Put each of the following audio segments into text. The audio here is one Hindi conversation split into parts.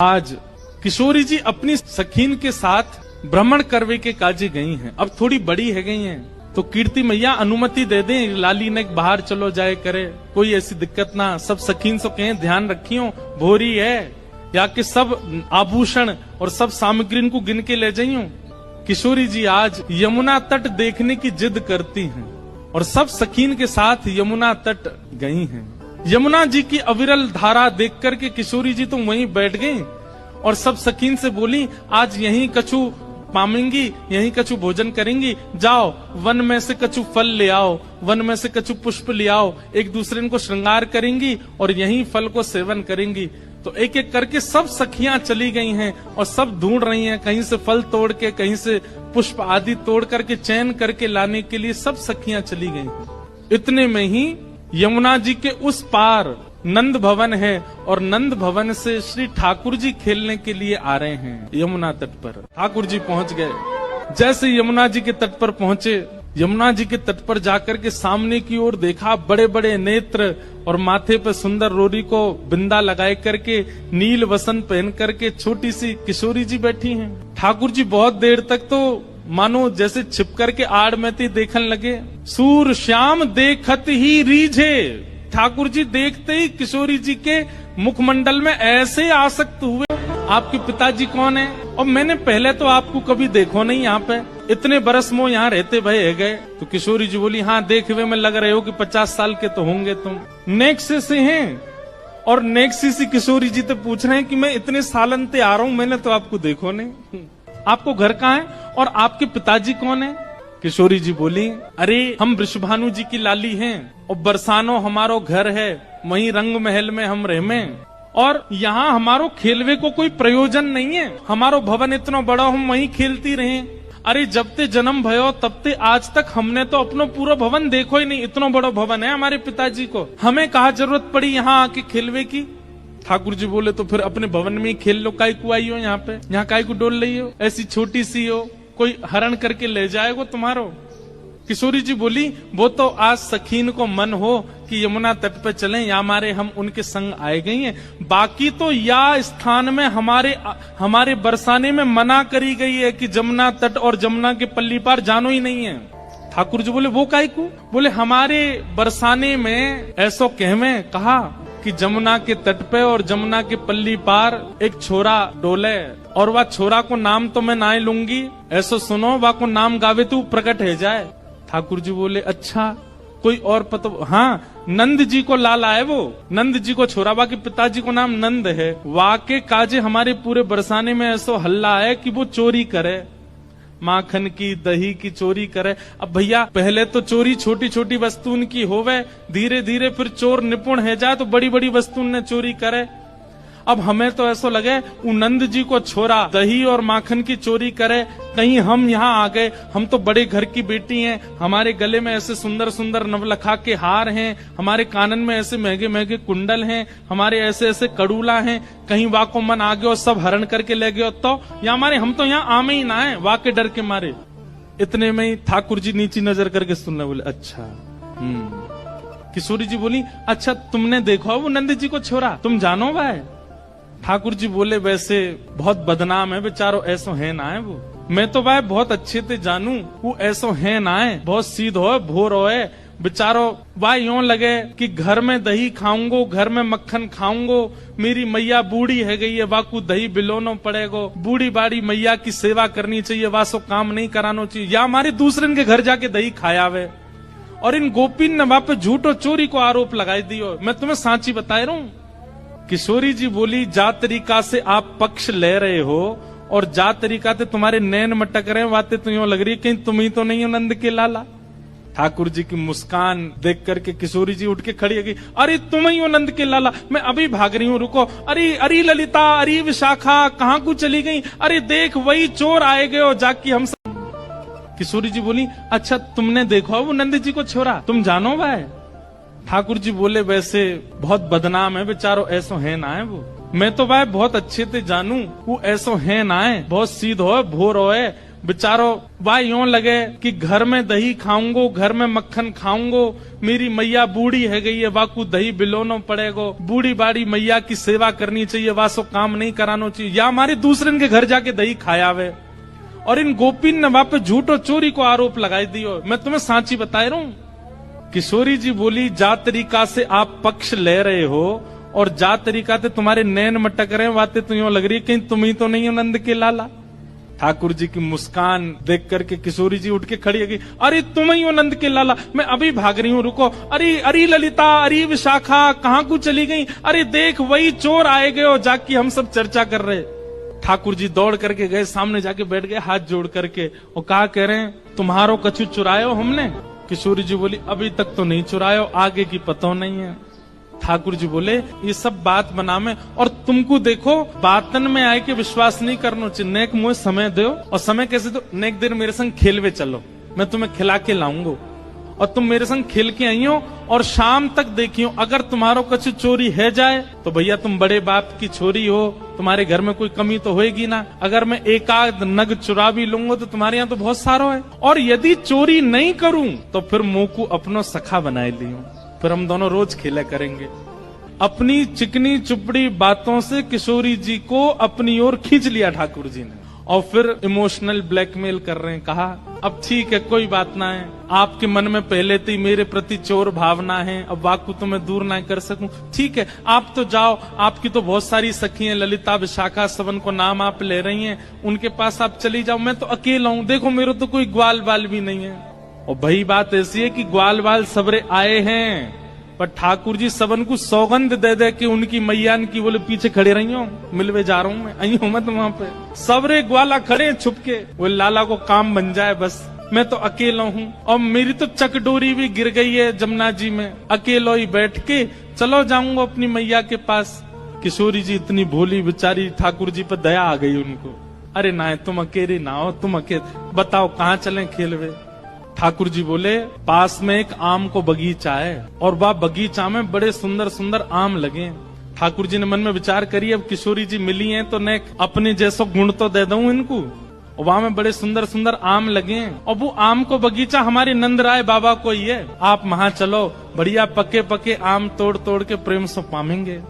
आज किशोरी जी अपनी सखीन के साथ भ्रमण करवे के काजे गई हैं। अब थोड़ी बड़ी है गई हैं, तो कीर्ति मैया अनुमति दे दें, लाली ने बाहर चलो जाए करे, कोई ऐसी दिक्कत ना। सब सखीन से कहें ध्यान रखियो, भोरी है, या कि सब आभूषण और सब सामग्री को गिन के ले जाइयो। किशोरी जी आज यमुना तट देखने की जिद करती हैं और सब सखीन के साथ यमुना तट गई हैं। यमुना जी की अविरल धारा देख करके किशोरी जी तो वहीं बैठ गई और सब सखीन से बोली, आज यहीं कछु पामेंगी, यहीं कछु भोजन करेंगी, जाओ वन में से कछु फल ले आओ, वन में से कछु पुष्प ले आओ, एक दूसरे को श्रृंगार करेंगी और यहीं फल को सेवन करेंगी। तो एक एक करके सब सखियां चली गई हैं और सब ढूंढ रही हैं, कहीं से फल तोड़ के, कहीं से पुष्प आदि तोड़ करके चयन करके लाने के लिए सब सखियां चली गई हैं। इतने में ही यमुना जी के उस पार नंद भवन है और नंद भवन से श्री ठाकुर जी खेलने के लिए आ रहे हैं यमुना तट पर। ठाकुर जी पहुंच गए। जैसे यमुना जी के तट पर पहुंचे, यमुना जी के तट पर जाकर के सामने की ओर देखा, बड़े बड़े नेत्र और माथे पर सुंदर रोरी को बिंदा लगाए करके, नील वसन पहन करके छोटी सी किशोरी जी बैठी हैं। ठाकुर जी बहुत देर तक तो मानो जैसे छिप करके आड़ में थी देखने लगे। सूर श्याम देखत ही रीझे, ठाकुर जी देखते ही किशोरी जी के मुखमंडल में ऐसे आसक्त हुए, आपके पिताजी कौन है? और मैंने पहले तो आपको कभी देखो नहीं, यहाँ पे इतने बरस मो यहाँ रहते भय गए। तो किशोरी जी बोली, हाँ देखे में लग रहे हो कि 50 साल के तो होंगे तुम। नेक्से से हैं और नेक्सी से किशोरी जी तो पूछ रहे हैं कि मैं इतने सालन ते आ रहा हूँ, मैंने तो आपको देखो नहीं, आपको घर कहाँ है और आपके पिताजी कौन है? किशोरी जी बोली, अरे हम वृषभानु जी की लाली हैं और बरसानो हमारो घर है, वहीं रंग महल में हम रहमे और यहाँ हमारो खेलवे को कोई प्रयोजन नहीं है, हमारो भवन इतना बड़ा हम वहीं खेलती रहे। अरे जब ते जन्म भयो तब ते आज तक हमने तो अपनो पूरा भवन देखो ही नहीं, इतना बड़ा भवन है हमारे पिताजी को, हमें कहाँ जरूरत पड़ी यहाँ आके खेलवे की? ठाकुर जी बोले, तो फिर अपने भवन में ही खेल लो, काय को आई हो यहाँ पे, यहाँ काय को डोल रही हो, ऐसी छोटी सी हो, कोई हरण करके ले जाएगा तुम्हारो? किशोरी जी बोली, वो तो आज सखीन को मन हो कि यमुना तट पे चलें, या हमारे हम उनके संग आए गई हैं, बाकी तो या स्थान में हमारे बरसाने में मना करी गई है कि जमुना तट और जमुना के पल्ली पार जानो ही नहीं है। ठाकुर जी बोले, वो काय को? बोले, हमारे बरसाने में ऐसो कहवे कहा कि जमुना के तट पे और जमुना के पल्ली पार एक छोरा डोले और वह छोरा को नाम तो मैं ना लूंगी, ऐसो सुनो वह को नाम गावे तू प्रकट है जाए। ठाकुर जी बोले, अच्छा कोई और पता? हाँ, नंद जी को लाला है वो, नंद जी को छोरा, बाकी पिताजी को नाम नंद है। वाके काजे हमारे पूरे बरसाने में ऐसो हल्ला है कि वो चोरी करे, माखन की दही की चोरी करे। अब भैया पहले तो चोरी छोटी छोटी वस्तुन की होवे, धीरे धीरे फिर चोर निपुण है जाए तो बड़ी बड़ी वस्तुन ने चोरी करे। अब हमें तो ऐसा लगे नंद जी को छोरा दही और माखन की चोरी करे, कहीं हम यहाँ आ गए, हम तो बड़े घर की बेटी हैं, हमारे गले में ऐसे सुंदर सुंदर नवलखा के हार हैं, हमारे कानन में ऐसे महंगे महंगे कुंडल हैं, हमारे ऐसे ऐसे कड़ूला हैं, कहीं वाह को मन आ गया और सब हरण करके ले गए तो या हमारे हम तो यहाँ आमे ही ना है, वाह के डर के मारे। इतने में ही ठाकुर जी नीची नजर करके सुनने बोले, अच्छा। किशोरी जी बोली, अच्छा तुमने देखो वो नंद जी को छोरा, तुम जानो भाई? ठाकुर जी बोले, वैसे बहुत बदनाम है बेचारो, ऐसो है ना है वो, मैं तो भाई बहुत अच्छे से जानू, वो ऐसो है ना है, बहुत सीध हो भोर हो बेचारो। भाई यूं लगे कि घर में दही खाऊंगो, घर में मक्खन खाऊंगो, मेरी मैया बूढ़ी है गई है, वाकू दही बिलोनो पड़ेगो, बूढ़ी बाड़ी मैया की सेवा करनी चाहिए, वासो काम नहीं करानो चाहिए, या हमारे दूसरे के घर जाके दही खायावे। और इन गोपीन ने वहां पे झूठ और चोरी को आरोप लगाई दियो, मैं तुम्हें सांची बता रहा हूँ। किशोरी जी बोली, जा तरीका से आप पक्ष ले रहे हो और जा तरीका से तुम्हारे नैन मटक रहे हैं, बातें तो यूं लग रही है कहीं तुम ही तो नहीं हो नंद के लाला। ठाकुर जी की मुस्कान देख करके किशोरी जी उठ के खड़ी गई, अरे तुम ही हो नंद के लाला, मैं अभी भाग रही हूँ, रुको। अरे अरे ललिता, अरे विशाखा, कहाँ को चली गई? अरे देख वही चोर आए गए हो जाके हम सब। किशोरी जी बोली, अच्छा तुमने देखो वो नंद जी को छोरा, तुम जानो भाई? ठाकुर जी बोले, वैसे बहुत बदनाम है बेचारो, ऐसो है ना है वो, मैं तो भाई बहुत अच्छे से जानू, वो ऐसो है ना है, बहुत सीध हो भोर हो, बेचारो वाह यूं लगे कि घर में दही खाऊंगो, घर में मक्खन खाऊंगो, मेरी मैया बूढ़ी है गई है, वाकू दही बिलोनो पड़ेगो, बूढ़ी बाड़ी मैया की सेवा करनी चाहिए, वासो काम नहीं करानो चाहिए, या हमारे दूसरे के घर जाके दही खायावे। और इन गोपीन ने वहां पे झूठ और चोरी को आरोप लगाई दियो। मैं तुम्हें सांची बता रहा हूं। किशोरी जी बोली, जा तरीका से आप पक्ष ले रहे हो और जा तरीका से तुम्हारे नैन मटक रहे हैं, बातें तो यूं लग रही है कहीं तुम ही तो नहीं हो नंद के लाला। ठाकुर जी की मुस्कान देख करके किशोरी जी उठ के खड़ी है, अरे तुम ही हो नंद के लाला, मैं अभी भाग रही हूँ, रुको। अरे अरे ललिता, अरे विशाखा, कहाँ को चली गई? अरे देख वही चोर आए गए हो, जाके हम सब चर्चा कर रहे। ठाकुर जी दौड़ करके गए, सामने जाके बैठ गए हाथ जोड़ करके, और कहा कह रहे हैं, तुम्हारो कछु चुरायो हमने? किशोरी जी बोली, अभी तक तो नहीं चुरायो, आगे की पता नहीं है। ठाकुर जी बोले, ये सब बात बना में, और तुमको देखो बातन में आए के विश्वास नहीं करना चाहिए, नेक मुझे समय दो। और समय कैसे दो? नेक देर मेरे संग खेलवे चलो, मैं तुम्हें खिला के लाऊंगा, और तुम मेरे संग खेल के आई हो, और शाम तक देखियो, अगर तुम्हारो कुछ चोरी है जाए तो भैया तुम बड़े बाप की छोरी हो, तुम्हारे घर में कोई कमी तो होएगी ना। अगर मैं एक आध नग चुरा भी लूंगा तो तुम्हारे यहाँ तो बहुत सारो है, और यदि चोरी नहीं करूं तो फिर मुंह को अपनो सखा बनाए लियो, फिर हम दोनों रोज खेला करेंगे। अपनी चिकनी चुपड़ी बातों से किशोरी जी को अपनी ओर खींच लिया ठाकुर जी ने, और फिर इमोशनल ब्लैकमेल कर रहे हैं। कहा, अब ठीक है, कोई बात ना है, आपके मन में पहले से ही मेरे प्रति चोर भावना है, अब वाकु तो मैं दूर ना कर सकूं, ठीक है आप तो जाओ, आपकी तो बहुत सारी सखी हैं, ललिता विशाखा सबन को नाम आप ले रही हैं, उनके पास आप चली जाओ, मैं तो अकेला हूं, देखो मेरे तो कोई ग्वाल बाल भी नहीं है। और भाई बात ऐसी है कि ग्वाल बाल सबरे आए हैं, पर ठाकुर जी सबन को सौगंध दे दे कि उनकी मैयान की बोले पीछे खड़े रही हो, मिलवे जा रहा हूं मैं, आई हूं मत वहां पे, सबरे ग्वाला खड़े छुप के, वो लाला को काम बन जाए बस, मैं तो अकेला हूँ, और मेरी तो चकडोरी भी गिर गई है जमुना जी में, अकेलो ही बैठ के चलो जाऊंगा अपनी मैया के पास। किशोरी जी इतनी भोली बेचारी, ठाकुर जी पर दया आ गई उनको, अरे ना तुम अकेले ना हो, तुम अकेले बताओ कहाँ चलें खेलवे। ठाकुर जी बोले, पास में एक आम को बगीचा है, और वह बगीचा में बड़े सुंदर सुंदर आम लगे। ठाकुर जी ने मन में विचार करी, अब किशोरी जी मिली हैं तो ने अपने जैसो गुण तो दे दूं इनको, और वहां में बड़े सुंदर सुंदर आम लगे, और वो आम को बगीचा हमारे नंदराय बाबा को ही है, आप वहां चलो, बढ़िया पके पके आम तोड़ तोड़ के प्रेम से पामेंगे।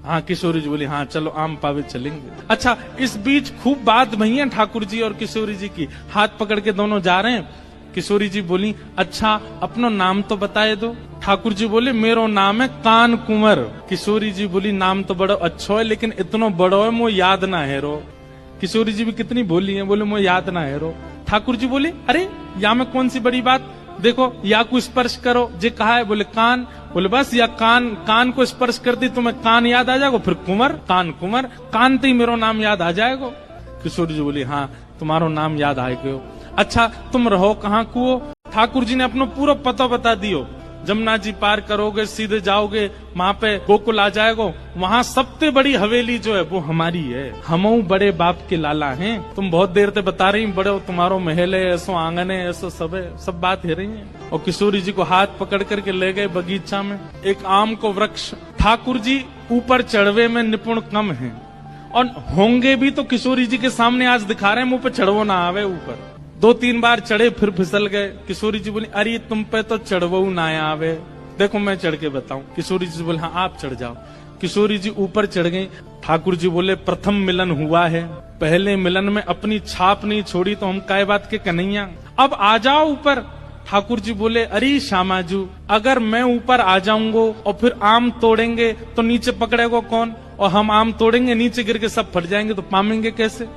हाँ किशोरी जी बोली, हाँ चलो आम पावे चलेंगे। अच्छा, इस बीच खूब बात भई है ठाकुर जी और किशोरी जी की, हाथ पकड़ के दोनों जा रहे हैं। किशोरी जी बोली, अच्छा अपनो नाम तो बताए दो। ठाकुर जी बोले, मेरो नाम है कान कुंवर। किशोरी जी बोली, नाम तो बड़ो अच्छो है, लेकिन इतनो बड़ो है मो याद ना है रो। किशोरी जी भी कितनी बोली है, बोले मो याद ना है रो। ठाकुर जी बोले, अरे या में कौन सी बड़ी बात, देखो या को स्पर्श करो, जे कहा है, बोले कान, बोले बस या कान को स्पर्श करती तुम्हें कान याद आ जाएगा, फिर कुंवर, कान कुंवर, कान ते मेरो नाम याद आ जाएगा। किशोरी जी बोली, हाँ तुम्हारो नाम याद आएगा। अच्छा तुम रहो कहाँ को? ठाकुर जी ने अपना पूरा पता बता दियो, जमुना जी पार करोगे सीधे जाओगे, वहां पे गोकुल आ जाएगो, वहां सबसे बड़ी हवेली जो है वो हमारी है, हम बड़े बाप के लाला हैं, तुम बहुत देर से बता रही बड़े तुम्हारो महल है, ऐसो आंगन है, ऐसो सब है, सब बात है रही है। और किशोरी जी को हाथ पकड़ करके ले गए बगीचा में, एक आम को वृक्ष। ठाकुर जी ऊपर चढ़वे में निपुण कम है, और होंगे भी तो किशोरी जी के सामने आज दिखा रहे हैं, मुंह पे चढ़वो ना आवे ऊपर। 2-3 बार चढ़े फिर फिसल गए। किशोरी जी बोली, अरे तुम पे तो चढ़वो ना आवे, देखो मैं चढ़ के बताऊं। किशोरी जी बोले, हाँ आप चढ़ जाओ। किशोरी जी ऊपर चढ़ गई। ठाकुर जी बोले, प्रथम मिलन हुआ है, पहले मिलन में अपनी छाप नहीं छोड़ी तो हम काय बात के कन्हैया, अब आ जाओ ऊपर। ठाकुर जी बोले, अरे श्यामाजू, अगर मैं ऊपर आ जाऊंगा और फिर आम तोड़ेंगे तो नीचे पकड़ेगा कौन, और हम आम तोड़ेंगे नीचे गिर के सब फट जाएंगे तो पामेंगे कैसे?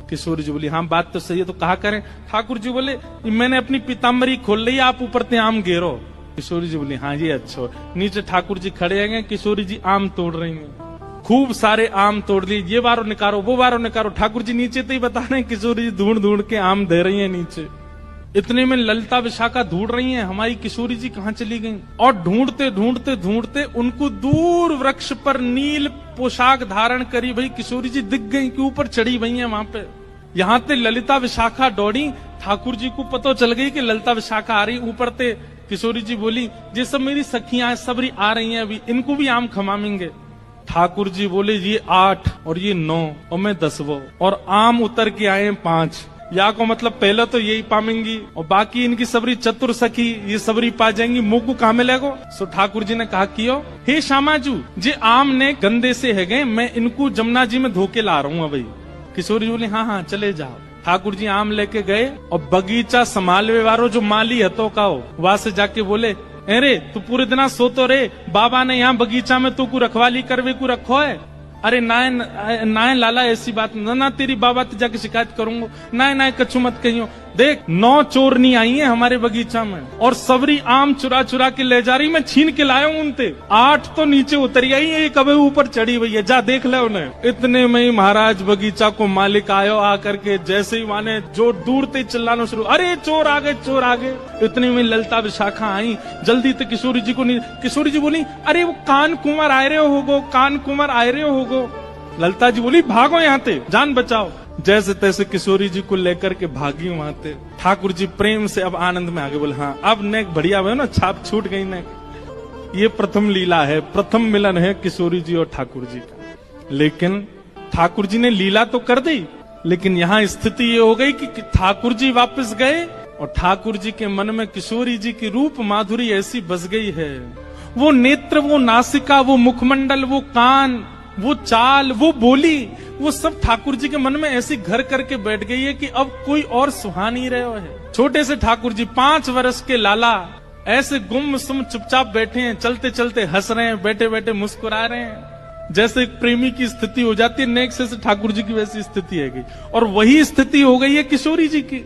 किशोरी जी बोली, हाँ बात तो सही है, तो कहा करें? ठाकुर जी बोले, मैंने अपनी पीताम्बरी खोल ली, आप ऊपर ते आम घेरो। किशोरी जी बोली, हाँ ये अच्छा। नीचे ठाकुर जी खड़े हैं, किशोरी जी आम तोड़ रही हैं, खूब सारे आम तोड़ लिए, ये बारो निकारो वो बारो निकारो। ठाकुर जी नीचे तो ही बता रहे हैं, किशोरी जी ढूंढ ढूंढ के आम दे रही है नीचे। इतने में ललिता विशाखा ढूंढ रही हैं, हमारी किशोरी जी कहाँ चली गई, और ढूंढते ढूंढते ढूंढते उनको दूर वृक्ष पर नील पोशाक धारण करी भाई किशोरी जी दिख गई कि ऊपर चढ़ी हुई है वहां पे। यहाँ ते ललिता विशाखा दौड़ी, ठाकुर जी को पता चल गई कि ललिता विशाखा आ रही ऊपर ते। किशोरी जी बोली, ये सब मेरी सखियां सबरी आ रही हैं, अभी इनको भी आम खमामेंगे। ठाकुर जी बोले, ये 8 और ये 9 और मैं 10वो, और आम उतर के आए 5। या को मतलब पहले तो यही पामेंगी और बाकी इनकी सबरी चतुर सखी ये सबरी पा जाएंगी, मुंह को कहा मिलेगो। सो ठाकुर जी ने कहा कियो, हे श्यामाजू जे आम ने गंदे से है गए, मैं इनको जमुना जी में धोके ला रहा हूँ। भाई किशोरी जी बोले हाँ चले जाओ। ठाकुर जी आम लेके गए और बगीचा संभालवे वालो जो माली हतो का वहां से जाके बोले, अरे तू पूरे दिन सोतो रे, बाबा ने यहाँ बगीचा में तू को रखवाली करवे को रखो है। अरे नाय लाला ऐसी बात ना, तेरी बाबा तो जाके शिकायत करूंगा। नाय कछु मत कहियो। देख 9 चोरनी आई है हमारे बगीचा में और सबरी आम चुरा चुरा के ले जा रही, मैं छीन के लाया हूं उनते। 8 तो नीचे उतरी आई, एक अबे ऊपर चढ़ी हुई है, जा देख ले उन्हें। इतने में ही महाराज बगीचा को मालिक आयो, आकर के जैसे ही माने जो दूर ते चिल्लाना शुरू, अरे चोर आ गए चोर आ गए। इतने में ललता विशाखा आई, जल्दी ते किशोरी जी को नहीं। किशोरी जी बोली, अरे वो कान कुंवर आए रहे होगो, कान कुंवर आए रहे होगो। ललता जी बोली, भागो यहाँ ते, जान बचाओ। जैसे तैसे किशोरी जी को लेकर के भागी वहां थे। ठाकुर जी प्रेम से अब आनंद में आगे बोले, हाँ अब ने बढ़िया हुआ ना, छाप छूट गई ने। ये प्रथम लीला है, प्रथम मिलन है किशोरी जी और ठाकुर जी का। लेकिन ठाकुर जी ने लीला तो कर दी, लेकिन यहाँ स्थिति ये हो गई कि ठाकुर जी वापस गए और ठाकुर जी के मन में किशोरी जी की रूप माधुरी ऐसी बस गई है। वो नेत्र, वो नासिका, वो मुखमंडल, वो कान, वो चाल, वो बोली, वो सब ठाकुर जी के मन में ऐसी घर करके बैठ गई है कि अब कोई और सुहा नहीं रहे है। छोटे से ठाकुर जी 5 वर्ष के लाला ऐसे गुमसुम चुपचाप बैठे हैं, चलते चलते हंस रहे हैं, बैठे बैठे मुस्कुरा रहे हैं। जैसे एक प्रेमी की स्थिति हो जाती है, नेक्स्ट से ठाकुर जी की वैसी स्थिति है गई। और वही स्थिति हो गई है किशोरी जी की।